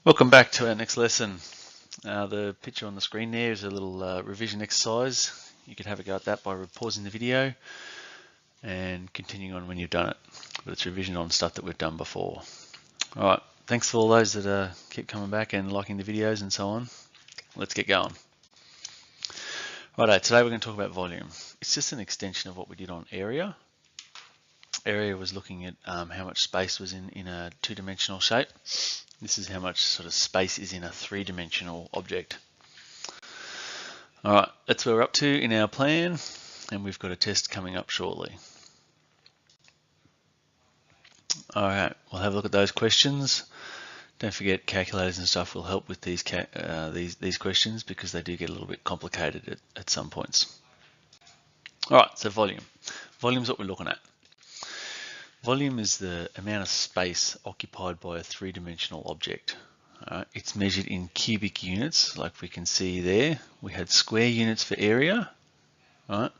Welcome back to our next lesson. The picture on the screen there is a little revision exercise. You can have a go at that by pausing the video and continuing on when you've done it. But it's revision on stuff that we've done before. Alright, thanks for all those that keep coming back and liking the videos and so on. Let's get going. Righto, today we're going to talk about volume. It's just an extension of what we did on area. Area was looking at how much space was in a two-dimensional shape. This is how much sort of space is in a three-dimensional object. All right, that's where we're up to in our plan, and we've got a test coming up shortly. All right, we'll have a look at those questions. Don't forget, calculators and stuff will help with these questions because they do get a little bit complicated at some points. All right, so volume. Volume is what we're looking at. Volume is the amount of space occupied by a three-dimensional object. It's measured in cubic units, like we can see there. We had square units for area, right?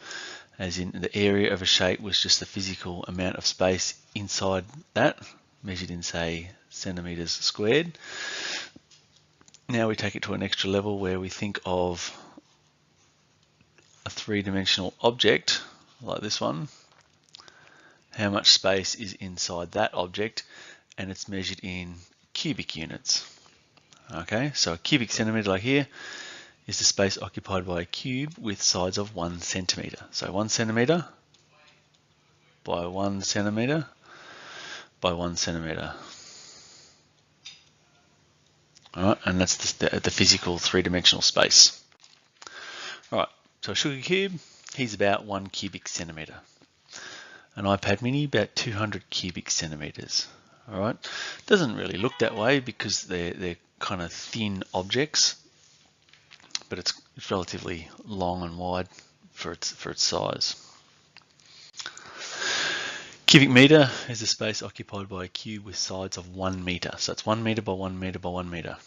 As in the area of a shape was just the physical amount of space inside that, measured in, say, centimeters squared. Now we take it to an extra level where we think of a three-dimensional object, like this one. How much space is inside that object, and it's measured in cubic units. Okay, so a cubic centimeter like here is the space occupied by a cube with sides of 1 centimeter. So 1 centimeter by 1 centimeter by 1 centimeter. All right, and that's the physical three-dimensional space. All right, so a sugar cube, he's about 1 cubic centimeter. An iPad mini, about 200 cubic centimeters. All right, doesn't really look that way because they're kind of thin objects, but it's relatively long and wide for its size. Cubic meter is the space occupied by a cube with sides of 1 meter. So it's 1 meter by 1 meter by 1 meter.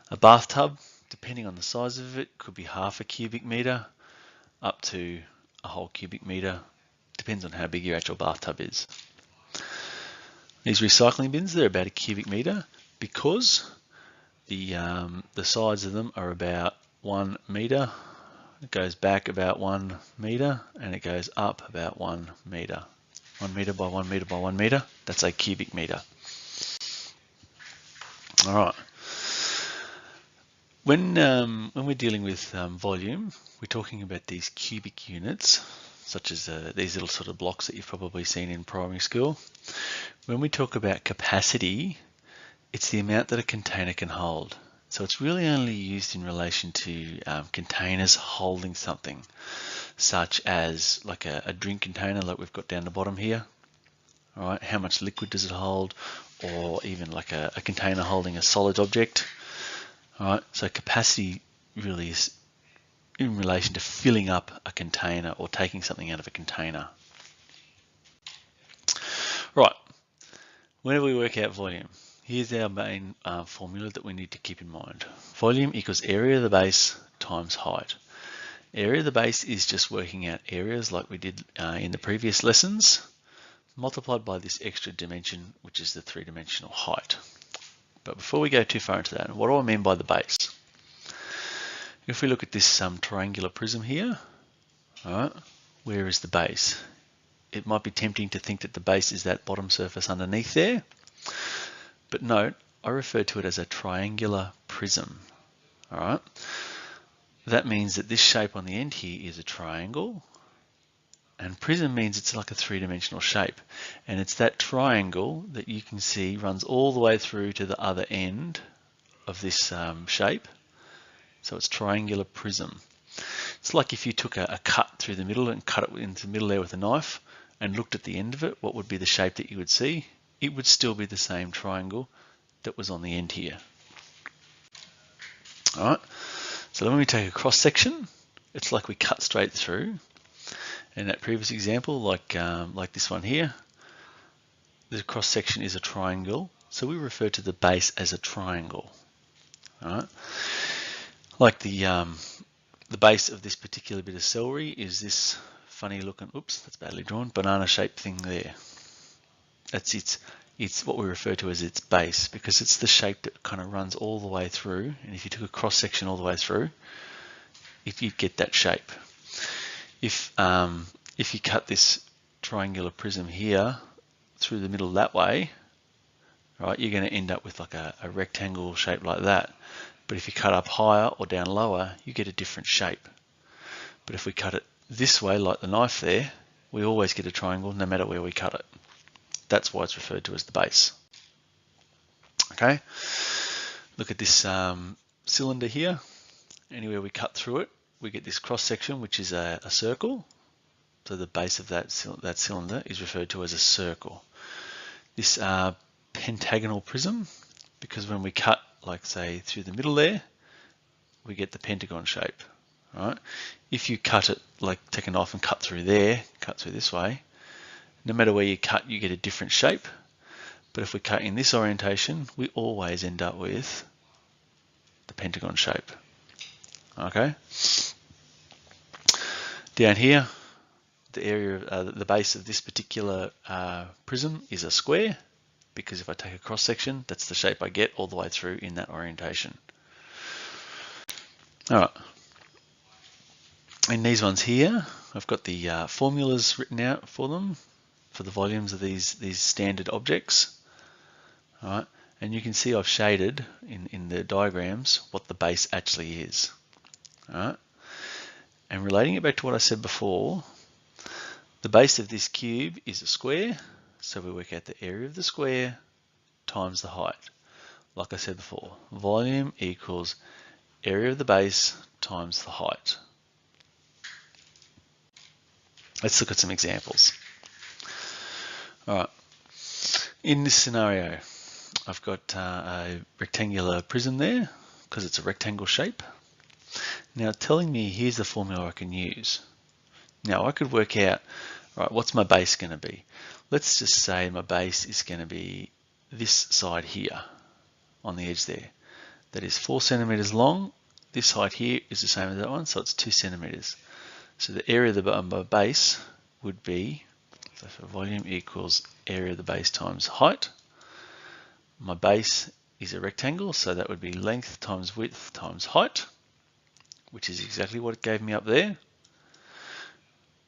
A bathtub, depending on the size of it, could be half a cubic meter up to a whole cubic meter. Depends on how big your actual bathtub is. These recycling bins, they're about a cubic meter because the sides of them are about 1 meter. It goes back about 1 meter and it goes up about 1 meter. 1 meter by 1 meter by 1 meter, that's a cubic meter. All right. When we're dealing with volume, we're talking about these cubic units, such as these little sort of blocks that you've probably seen in primary school. When we talk about capacity, it's the amount that a container can hold. So it's really only used in relation to containers holding something, such as like a drink container like we've got down the bottom here. All right, how much liquid does it hold? Or even like a container holding a solid object. All right, so capacity really is in relation to filling up a container or taking something out of a container. Right, whenever we work out volume, here's our main formula that we need to keep in mind. Volume equals area of the base times height. Area of the base is just working out areas like we did in the previous lessons, multiplied by this extra dimension, which is the three-dimensional height. But before we go too far into that, what do I mean by the base? If we look at this triangular prism here, all right, where is the base? It might be tempting to think that the base is that bottom surface underneath there, but note, I refer to it as a triangular prism. All right, that means that this shape on the end here is a triangle, and prism means it's like a three-dimensional shape, and it's that triangle that you can see runs all the way through to the other end of this shape. So it's triangular prism. It's like if you took a cut through the middle and cut it into the middle there with a knife and looked at the end of it, what would be the shape that you would see? It would still be the same triangle that was on the end here. All right, so when we take a cross section, it's like we cut straight through. In that previous example, like this one here, the cross section is a triangle, so we refer to the base as a triangle. All right, like the base of this particular bit of celery is this funny looking, oops, that's badly drawn, banana shaped thing there. That's its it's what we refer to as its base, because it's the shape that kind of runs all the way through, and if you took a cross section all the way through, you'd get that shape. If you cut this triangular prism here through the middle that way, right, you're going to end up with like a rectangle shape like that. But if you cut up higher or down lower, you get a different shape. But if we cut it this way, like the knife there, we always get a triangle no matter where we cut it. That's why it's referred to as the base. Okay, look at this cylinder here. Anywhere we cut through it, we get this cross section, which is a circle. So the base of that cylinder is referred to as a circle. This pentagonal prism, because when we cut, like say, through the middle there, we get the pentagon shape. Right? If you cut it, like take a knife and cut through there, cut through this way, no matter where you cut, you get a different shape. But if we cut in this orientation, we always end up with the pentagon shape. Okay. Down here, the area, the base of this particular prism is a square, because if I take a cross section, that's the shape I get all the way through in that orientation. All right. In these ones here, I've got the formulas written out for them, for the volumes of these standard objects. All right. And you can see I've shaded in the diagrams what the base actually is. All right. And relating it back to what I said before, the base of this cube is a square, so we work out the area of the square times the height. Like I said before, volume equals area of the base times the height. Let's look at some examples. All right. In this scenario, I've got a rectangular prism there because it's a rectangle shape. Now telling me here's the formula I can use. Now I could work out, right, what's my base going to be? Let's just say my base is going to be this side here on the edge there. That is 4 centimeters long. This height here is the same as that one, so it's 2 centimeters. So the area of the base would be, so for volume equals area of the base times height. My base is a rectangle, so that would be length times width times height, which is exactly what it gave me up there.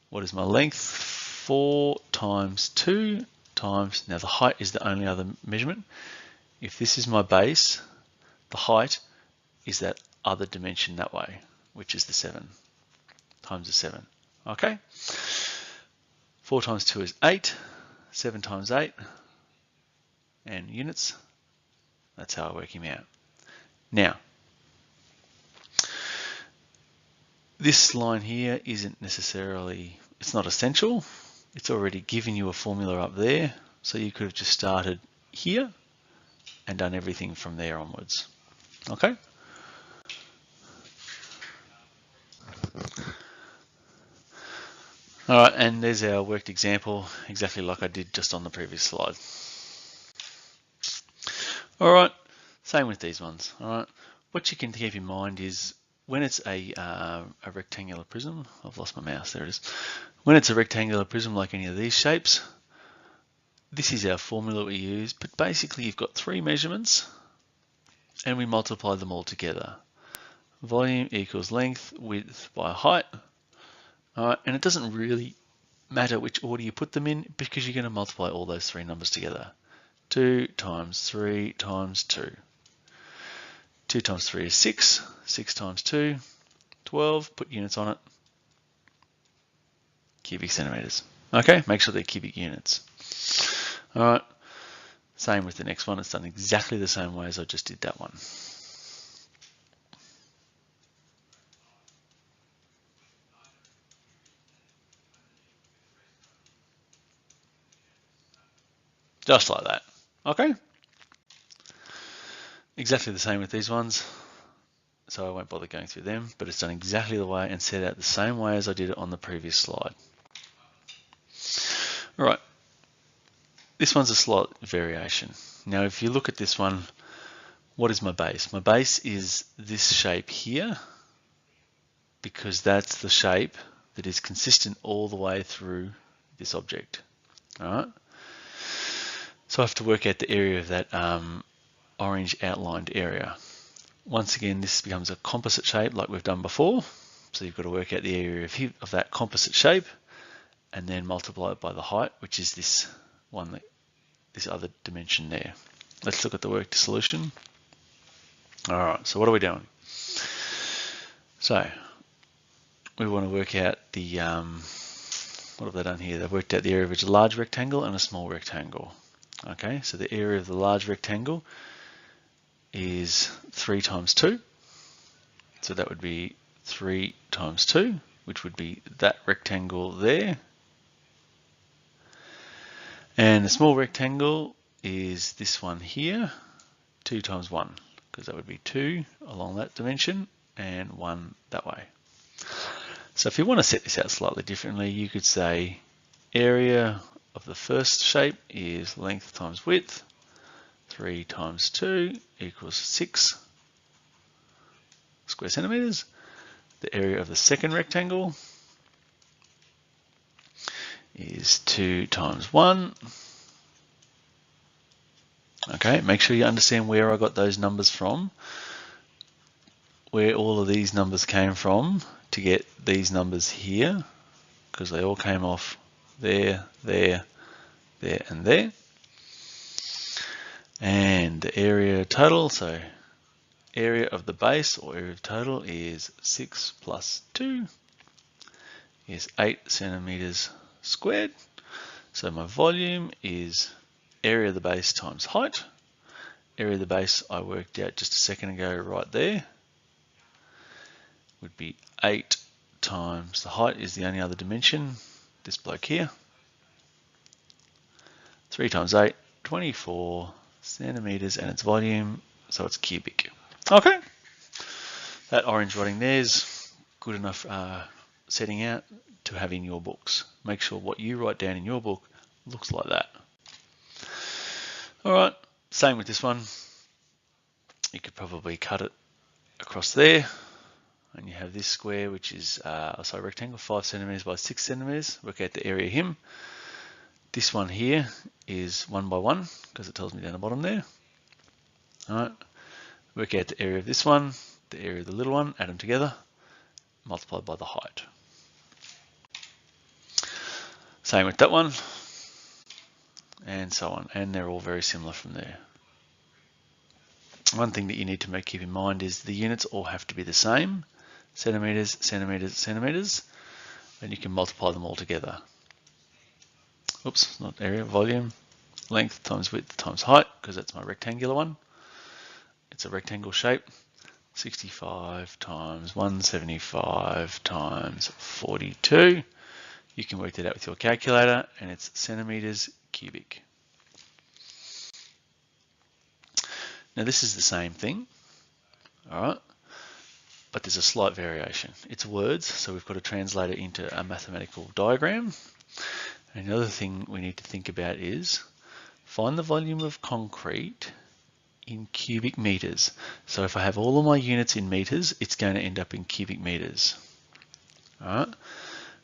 What is my length? 4 times 2 times, now the height is the only other measurement. If this is my base, the height is that other dimension that way, which is the 7 times the 7. Okay? 4 times 2 is 8, 7 times 8, and units. That's how I work him out. Now, this line here isn't necessarily, it's not essential. It's already given you a formula up there, so you could have just started here and done everything from there onwards. Okay? All right, and there's our worked example, exactly like I did just on the previous slide. All right, same with these ones. All right, what you can keep in mind is when it's a rectangular prism, I've lost my mouse, there it is. When it's a rectangular prism like any of these shapes, this is our formula we use, but basically you've got 3 measurements and we multiply them all together. Volume equals length, width by height. All right, and it doesn't really matter which order you put them in because you're going to multiply all those 3 numbers together. 2 times 3 times 2. 2 times 3 is 6. 6 times 2, 12. Put units on it. Cubic centimeters. Okay, make sure they're cubic units. All right, same with the next one. It's done exactly the same way as I just did that one. Just like that. Okay. Exactly the same with these ones. So I won't bother going through them, but it's done exactly the way and set out the same way as I did it on the previous slide. All right. This one's a slight variation. Now, if you look at this one, what is my base? My base is this shape here, because that's the shape that is consistent all the way through this object. All right. So I have to work out the area of that orange outlined area. Once again, this becomes a composite shape like we've done before. So you've got to work out the area of that composite shape and then multiply it by the height, which is this one, this other dimension there. Let's look at the worked solution. All right, so what are we doing? So we want to work out the, what have they done here? They've worked out the area of a large rectangle and a small rectangle. Okay, so the area of the large rectangle is 3 times 2. So that would be 3 times 2, which would be that rectangle there. And the small rectangle is this one here, 2 times 1, because that would be 2 along that dimension and 1 that way. So if you want to set this out slightly differently, you could say area of the first shape is length times width. 3 times 2 equals 6 square centimeters. The area of the second rectangle is 2 times 1. Okay, make sure you understand where I got those numbers from, where all of these numbers came from to get these numbers here, because they all came off there, there, there, and there. And the area total, so area of the base or area of total is 6 plus 2 is 8 centimeters squared. So my volume is area of the base times height. Area of the base I worked out just a second ago right there would be 8 times the height is the only other dimension, this bloke here. 3 times 8, 24 centimeters, and its volume, so it's cubic. Okay, that orange writing there's good enough setting out to have in your books. Make sure what you write down in your book looks like that. All right, same with this one. You could probably cut it across there, and you have this square, which is rectangle, 5 centimeters by 6 centimeters. Work out the area of him. This one here is 1 by 1 because it tells me down the bottom there. All right, work out the area of this one, the area of the little one, add them together, multiplied by the height. Same with that one, and so on, and they're all very similar from there. One thing that you need to keep in mind is the units all have to be the same, centimeters, centimeters, centimeters, and you can multiply them all together. Oops, not area, volume, length times width times height, because that's my rectangular one. It's a rectangle shape. 65 times 175 times 42. You can work that out with your calculator, and it's centimeters cubic. Now this is the same thing, all right, but there's a slight variation. It's words, so we've got to translate it into a mathematical diagram. And the other thing we need to think about is find the volume of concrete in cubic meters. So if I have all of my units in meters, it's going to end up in cubic meters. All right.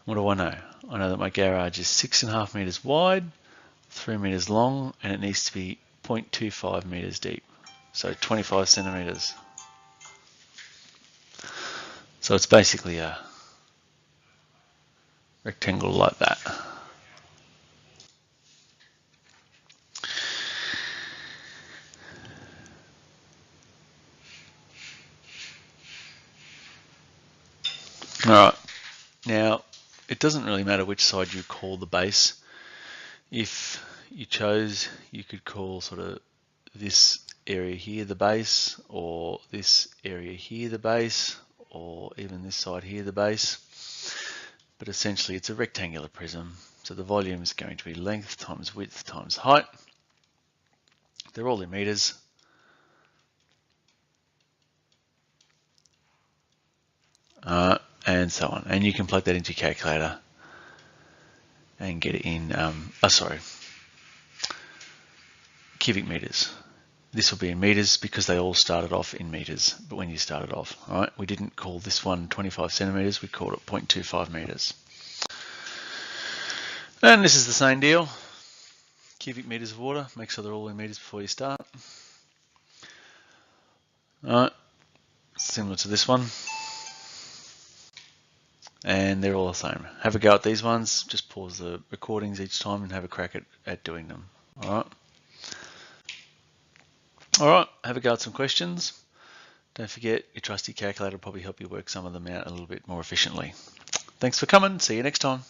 What do I know? I know that my garage is 6.5 meters wide, 3 meters long, and it needs to be 0.25 meters deep. So 25 centimeters. So it's basically a rectangle like that. All right, now it doesn't really matter which side you call the base. If you chose, you could call sort of this area here the base, or this area here the base, or even this side here the base. But essentially it's a rectangular prism, so the volume is going to be length times width times height. They're all in meters. And so on. And you can plug that into your calculator and get it in, cubic meters. This will be in meters because they all started off in meters, but when you started off, all right, we didn't call this one 25 centimeters, we called it 0.25 meters. And this is the same deal. Cubic meters of water, make sure they're all in meters before you start. Alright, similar to this one. And they're all the same. Have a go at these ones, just pause the recordings each time and have a crack at doing them. Alright, have a go at some questions. Don't forget, your trusty calculator will probably help you work some of them out a little bit more efficiently. Thanks for coming, see you next time.